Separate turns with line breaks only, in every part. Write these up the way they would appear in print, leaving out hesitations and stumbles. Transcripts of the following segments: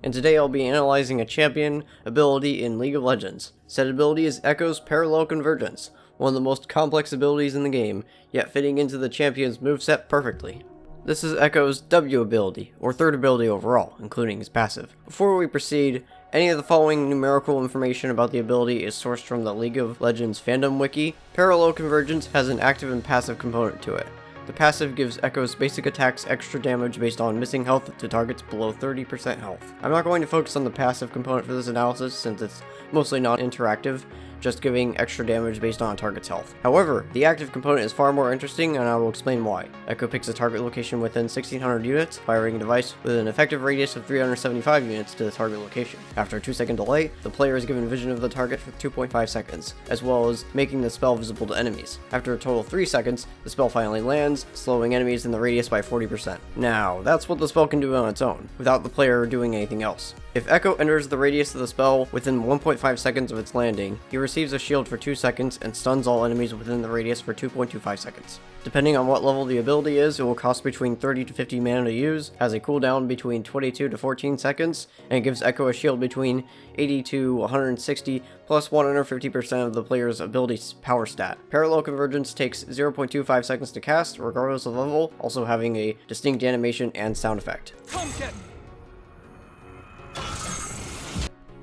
and today I'll be analyzing a champion ability in League of Legends. Said ability is Ekko's Parallel Convergence, one of the most complex abilities in the game, yet fitting into the champion's moveset perfectly. This is Ekko's W ability, or third ability overall, including his passive. Before we proceed, any of the following numerical information about the ability is sourced from the League of Legends fandom wiki. Parallel Convergence has an active and passive component to it. The passive gives Ekko's basic attacks extra damage based on missing health to targets below 30% health. I'm not going to focus on the passive component for this analysis since it's mostly non-interactive, just giving extra damage based on a target's health. However, the active component is far more interesting, and I will explain why. Ekko picks a target location within 1600 units, firing a device with an effective radius of 375 units to the target location. After a 2-second delay, the player is given vision of the target for 2.5 seconds, as well as making the spell visible to enemies. After a total of 3 seconds, the spell finally lands, slowing enemies in the radius by 40%. Now, that's what the spell can do on its own, without the player doing anything else. If Ekko enters the radius of the spell within 1.5 seconds of its landing, he receives a shield for 2 seconds and stuns all enemies within the radius for 2.25 seconds. Depending on what level the ability is, it will cost between 30 to 50 mana to use, has a cooldown between 22 to 14 seconds, and gives Ekko a shield between 80 to 160 plus 150% of the player's ability's power stat. Parallel Convergence takes 0.25 seconds to cast, regardless of level, also having a distinct animation and sound effect.
Come get me.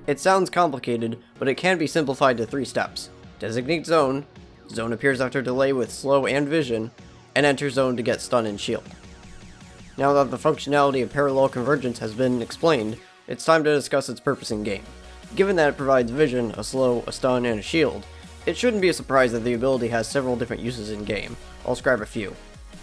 It sounds complicated, but it can be simplified to 3 steps. Designate zone. Zone appears after delay with slow and vision, and enter zone to get stun and shield. Now that the functionality of Parallel Convergence has been explained, it's time to discuss its purpose in game. Given that it provides vision, a slow, a stun, and a shield, it shouldn't be a surprise that the ability has several different uses in game. I'll describe a few.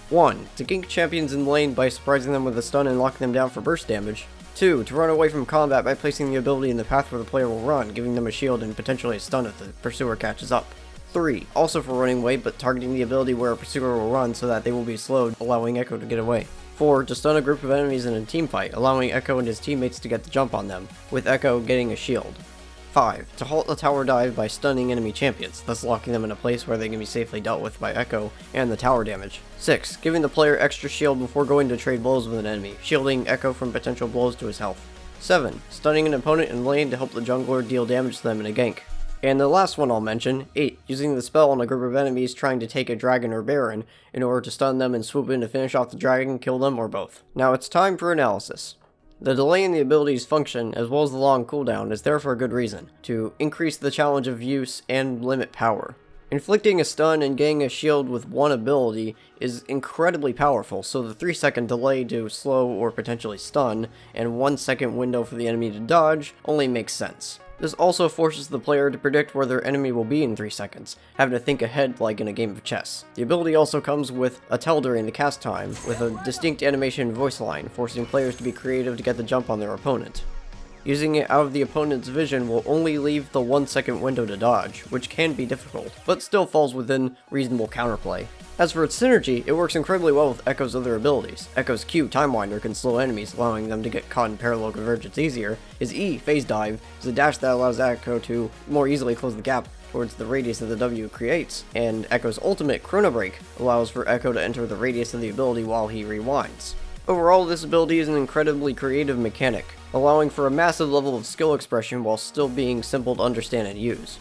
1. To gank champions in lane by surprising them with a stun and locking them down for burst damage. 2. To run away from combat by placing the ability in the path where the player will run, giving them a shield and potentially a stun if the pursuer catches up. 3. Also for running away, but targeting the ability where a pursuer will run so that they will be slowed, allowing Ekko to get away. 4. To stun a group of enemies in a teamfight, allowing Ekko and his teammates to get the jump on them, with Ekko getting a shield. 5. To halt the tower dive by stunning enemy champions, thus locking them in a place where they can be safely dealt with by Ekko and the tower damage. 6. Giving the player extra shield before going to trade blows with an enemy, shielding Ekko from potential blows to his health. 7. Stunning an opponent in lane to help the jungler deal damage to them in a gank. And the last one I'll mention, 8. Using the spell on a group of enemies trying to take a dragon or baron in order to stun them and swoop in to finish off the dragon, kill them, or both. Now it's time for analysis. The delay in the ability's function, as well as the long cooldown, is there for a good reason, to increase the challenge of use and limit power. Inflicting a stun and getting a shield with one ability is incredibly powerful, so the 3-second delay to slow or potentially stun, and 1-second window for the enemy to dodge, only makes sense. This also forces the player to predict where their enemy will be in 3 seconds, having to think ahead like in a game of chess. The ability also comes with a tell during the cast time, with a distinct animation voice line, forcing players to be creative to get the jump on their opponent. Using it out of the opponent's vision will only leave the 1-second window to dodge, which can be difficult, but still falls within reasonable counterplay. As for its synergy, it works incredibly well with Ekko's other abilities. Ekko's Q, Time Winder, can slow enemies, allowing them to get caught in Parallel Convergence easier. His E, Phase Dive, is a dash that allows Ekko to more easily close the gap towards the radius that the W creates, and Ekko's ultimate, Chrono Break, allows for Ekko to enter the radius of the ability while he rewinds. Overall, this ability is an incredibly creative mechanic, allowing for a massive level of skill expression while still being simple to understand and use.